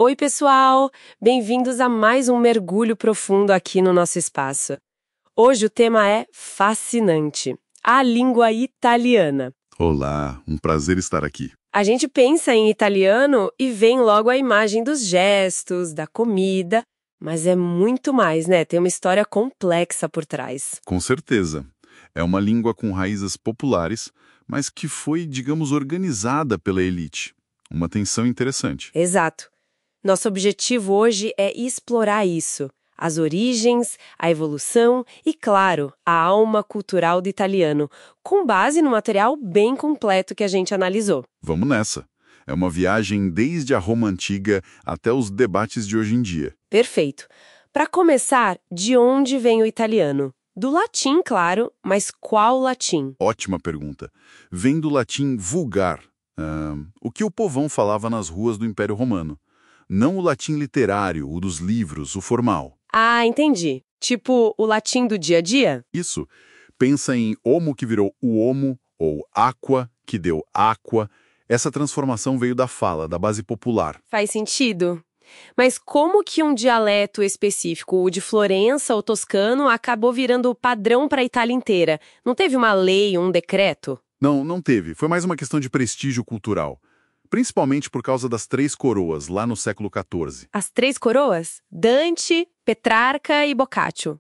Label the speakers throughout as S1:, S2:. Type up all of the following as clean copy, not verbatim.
S1: Oi, pessoal! Bem-vindos a mais um mergulho profundo aqui no nosso espaço. Hoje o tema é fascinante, a língua italiana.
S2: Olá, um prazer estar aqui.
S1: A gente pensa em italiano e vem logo a imagem dos gestos, da comida, mas é muito mais, né? Tem uma história complexa por trás.
S2: Com certeza. É uma língua com raízes populares, mas que foi, digamos, organizada pela elite. Uma tensão interessante.
S1: Exato. Nosso objetivo hoje é explorar isso, as origens, a evolução e, claro, a alma cultural do italiano, com base no material bem completo que a gente analisou.
S2: Vamos nessa. É uma viagem desde a Roma Antiga até os debates de hoje em dia.
S1: Perfeito. Para começar, de onde vem o italiano? Do latim, claro, mas qual latim?
S2: Ótima pergunta. Vem do latim vulgar, o que o povão falava nas ruas do Império Romano. Não o latim literário, o dos livros, o formal.
S1: Ah, entendi. Tipo o latim do dia a dia?
S2: Isso. Pensa em homo que virou o homo, ou aqua que deu aqua. Essa transformação veio da fala, da base popular.
S1: Faz sentido. Mas como que um dialeto específico, o de Florença ou toscano, acabou virando padrão para a Itália inteira? Não teve uma lei, um decreto?
S2: Não teve. Foi mais uma questão de prestígio cultural. Principalmente por causa das Três Coroas, lá no século XIV.
S1: As Três Coroas? Dante, Petrarca e Boccaccio.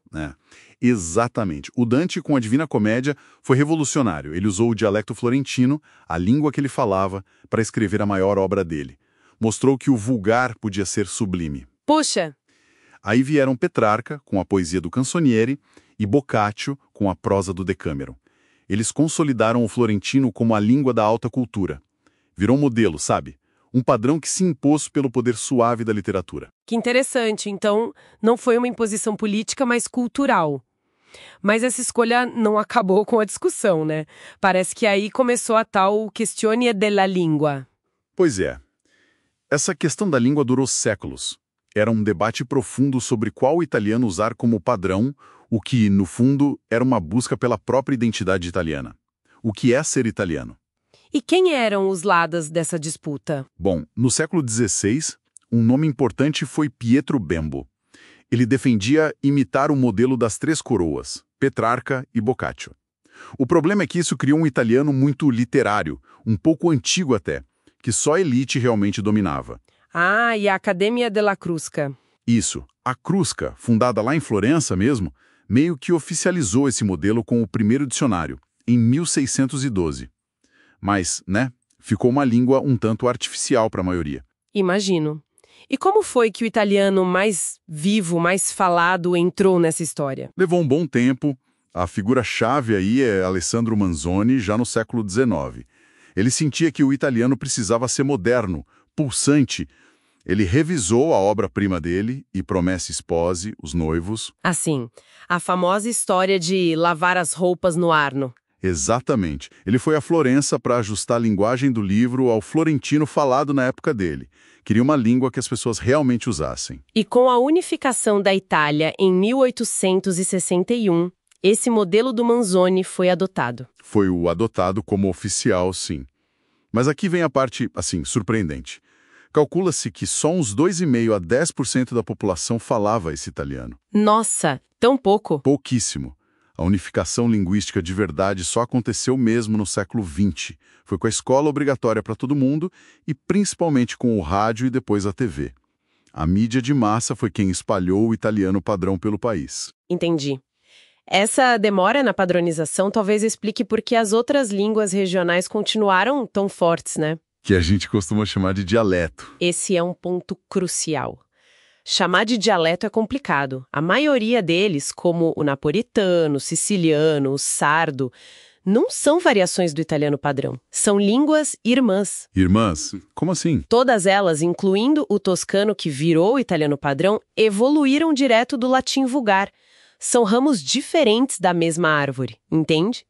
S2: Exatamente. O Dante, com a Divina Comédia, foi revolucionário. Ele usou o dialecto florentino, a língua que ele falava, para escrever a maior obra dele. Mostrou que o vulgar podia ser sublime.
S1: Puxa!
S2: Aí vieram Petrarca, com a poesia do Canzoniere, e Boccaccio, com a prosa do Decâmero. Eles consolidaram o florentino como a língua da alta cultura. Virou um modelo, sabe? Um padrão que se impôs pelo poder suave da literatura.
S1: Que interessante. Então, não foi uma imposição política, mas cultural. Mas essa escolha não acabou com a discussão, né? Parece que aí começou a tal questione della língua.
S2: Pois é. Essa questão da língua durou séculos. Era um debate profundo sobre qual italiano usar como padrão, o que, no fundo, era uma busca pela própria identidade italiana. O que é ser italiano?
S1: E quem eram os lados dessa disputa?
S2: Bom, no século XVI, um nome importante foi Pietro Bembo. Ele defendia imitar o modelo das Três Coroas, Petrarca e Boccaccio. O problema é que isso criou um italiano muito literário, um pouco antigo até, que só a elite realmente dominava.
S1: Ah, e a Accademia della Crusca.
S2: Isso, a Crusca, fundada lá em Florença mesmo, meio que oficializou esse modelo com o primeiro dicionário, em 1612. Mas, ficou uma língua um tanto artificial para a maioria.
S1: Imagino. E como foi que o italiano mais vivo, mais falado, entrou nessa história?
S2: Levou um bom tempo. A figura-chave aí é Alessandro Manzoni, já no século XIX. Ele sentia que o italiano precisava ser moderno, pulsante. Ele revisou a obra-prima dele, I Promessi Sposi, Os Noivos.
S1: Assim, a famosa história de lavar as roupas no Arno.
S2: Exatamente. Ele foi a Florença para ajustar a linguagem do livro ao florentino falado na época dele. Queria uma língua que as pessoas realmente usassem.
S1: E com a unificação da Itália em 1861, esse modelo do Manzoni foi adotado.
S2: Foi o adotado como oficial, sim. Mas aqui vem a parte, surpreendente. Calcula-se que só uns 2,5% a 10% da população falava esse italiano.
S1: Nossa, tão pouco?
S2: Pouquíssimo. A unificação linguística de verdade só aconteceu mesmo no século XX. Foi com a escola obrigatória para todo mundo e principalmente com o rádio e depois a TV. A mídia de massa foi quem espalhou o italiano padrão pelo país.
S1: Entendi. Essa demora na padronização talvez explique por que as outras línguas regionais continuaram tão fortes, né?
S2: Que a gente costuma chamar de dialeto.
S1: Esse é um ponto crucial. Chamar de dialeto é complicado. A maioria deles, como o napolitano, o siciliano, o sardo, não são variações do italiano padrão. São línguas irmãs.
S2: Irmãs? Como assim?
S1: Todas elas, incluindo o toscano que virou o italiano padrão, evoluíram direto do latim vulgar. São ramos diferentes da mesma árvore, entende?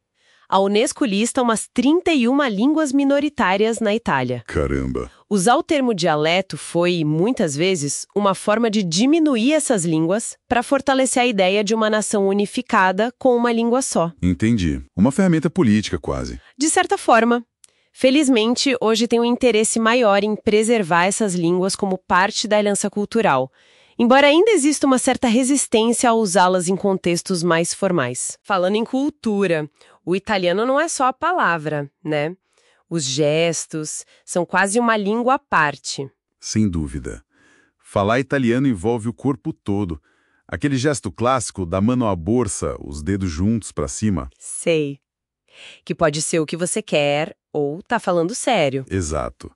S1: A Unesco lista umas 31 línguas minoritárias na Itália.
S2: Caramba!
S1: Usar o termo dialeto foi, muitas vezes, uma forma de diminuir essas línguas para fortalecer a ideia de uma nação unificada com uma língua só.
S2: Entendi. Uma ferramenta política, quase.
S1: De certa forma. Felizmente, hoje tem um interesse maior em preservar essas línguas como parte da herança cultural, embora ainda exista uma certa resistência a usá-las em contextos mais formais. Falando em cultura, o italiano não é só a palavra, né? Os gestos são quase uma língua à parte.
S2: Sem dúvida. Falar italiano envolve o corpo todo. Aquele gesto clássico da mano à bolsa, os dedos juntos para cima.
S1: Sei. Que pode ser o que você quer ou tá falando sério.
S2: Exato.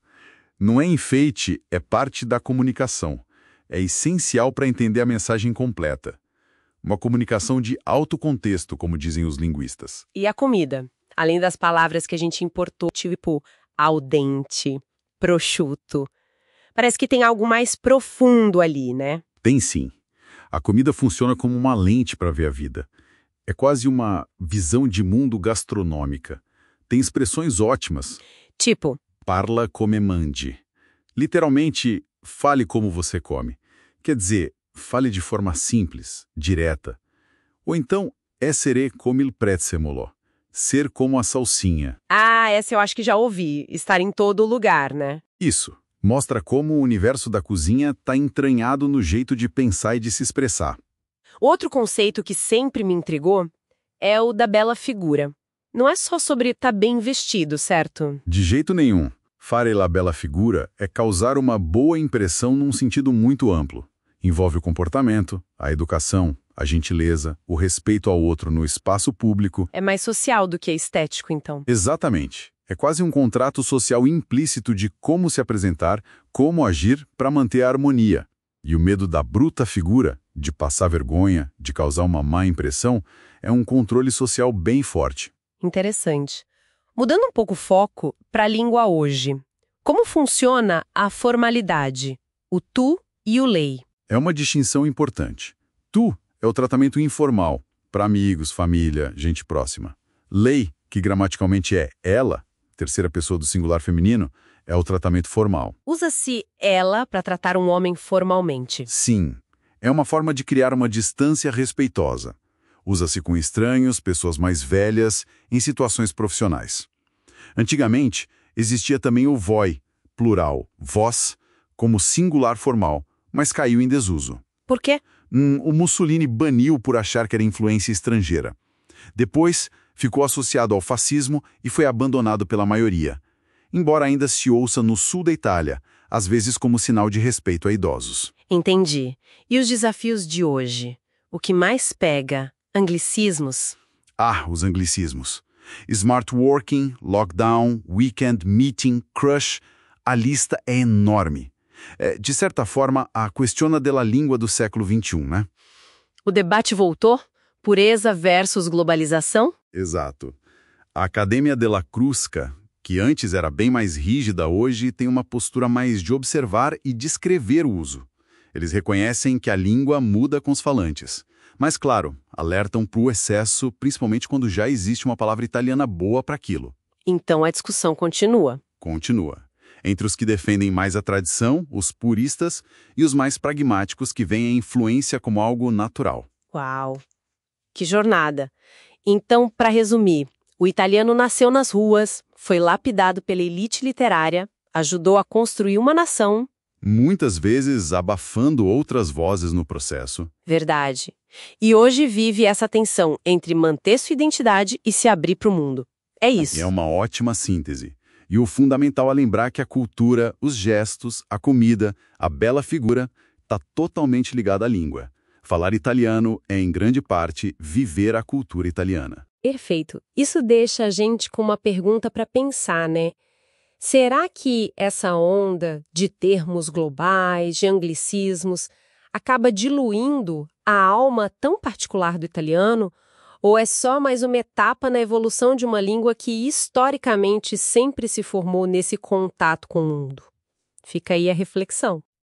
S2: Não é enfeite, é parte da comunicação. É essencial para entender a mensagem completa. Uma comunicação de alto contexto, como dizem os linguistas.
S1: E a comida? Além das palavras que a gente importou, tipo al dente, prosciutto. Parece que tem algo mais profundo ali, né?
S2: Tem sim. A comida funciona como uma lente para ver a vida. É quase uma visão de mundo gastronômica. Tem expressões ótimas.
S1: Tipo,
S2: Parla come mangi. Literalmente, fale como você come. Quer dizer, fale de forma simples, direta. Ou então, essere come il prezzemolo. Ser como a salsinha.
S1: essa eu acho que já ouvi. Estar em todo lugar, né?
S2: Isso. Mostra como o universo da cozinha está entranhado no jeito de pensar e de se expressar.
S1: Outro conceito que sempre me intrigou é o da bela figura. Não é só sobre estar bem vestido, certo?
S2: De jeito nenhum. Fare la bella figura é causar uma boa impressão num sentido muito amplo. Envolve o comportamento, a educação, a gentileza, o respeito ao outro no espaço público.
S1: É mais social do que estético, então.
S2: Exatamente. É quase um contrato social implícito de como se apresentar, como agir para manter a harmonia. E o medo da bruta figura, de passar vergonha, de causar uma má impressão, é um controle social bem forte.
S1: Interessante. Mudando um pouco o foco para a língua hoje. Como funciona a formalidade, o tu e o lei?
S2: É uma distinção importante. Tu é o tratamento informal, para amigos, família, gente próxima. Lei, que gramaticalmente é ela, terceira pessoa do singular feminino, é o tratamento formal.
S1: Usa-se ela para tratar um homem formalmente.
S2: Sim, é uma forma de criar uma distância respeitosa. Usa-se com estranhos, pessoas mais velhas, em situações profissionais. Antigamente, existia também o voi, plural, vós, como singular formal, mas caiu em desuso.
S1: Por quê?
S2: O Mussolini baniu por achar que era influência estrangeira. Depois, ficou associado ao fascismo e foi abandonado pela maioria, embora ainda se ouça no sul da Itália, às vezes como sinal de respeito a idosos.
S1: Entendi. E os desafios de hoje? O que mais pega? Anglicismos?
S2: Os anglicismos. Smart working, lockdown, weekend meeting, crush, a lista é enorme. De certa forma, a questiona della língua do século XXI, né?
S1: O debate voltou? Pureza versus globalização?
S2: Exato. A Academia della Crusca, que antes era bem mais rígida, hoje tem uma postura mais de observar e descrever o uso. Eles reconhecem que a língua muda com os falantes. Mas, claro, alertam para o excesso, principalmente quando já existe uma palavra italiana boa para aquilo.
S1: Então a discussão continua.
S2: Continua. Entre os que defendem mais a tradição, os puristas, e os mais pragmáticos que veem a influência como algo natural.
S1: Uau! Que jornada! Então, para resumir, o italiano nasceu nas ruas, foi lapidado pela elite literária, ajudou a construir uma nação.
S2: Muitas vezes abafando outras vozes no processo.
S1: Verdade. E hoje vive essa tensão entre manter sua identidade e se abrir para o mundo. É isso.
S2: É uma ótima síntese. E o fundamental é lembrar que a cultura, os gestos, a comida, a bela figura, está totalmente ligada à língua. Falar italiano é, em grande parte, viver a cultura italiana.
S1: Perfeito. Isso deixa a gente com uma pergunta para pensar, né? Será que essa onda de termos globais, de anglicismos, acaba diluindo a alma tão particular do italiano? Ou é só mais uma etapa na evolução de uma língua que, historicamente, sempre se formou nesse contato com o mundo? Fica aí a reflexão.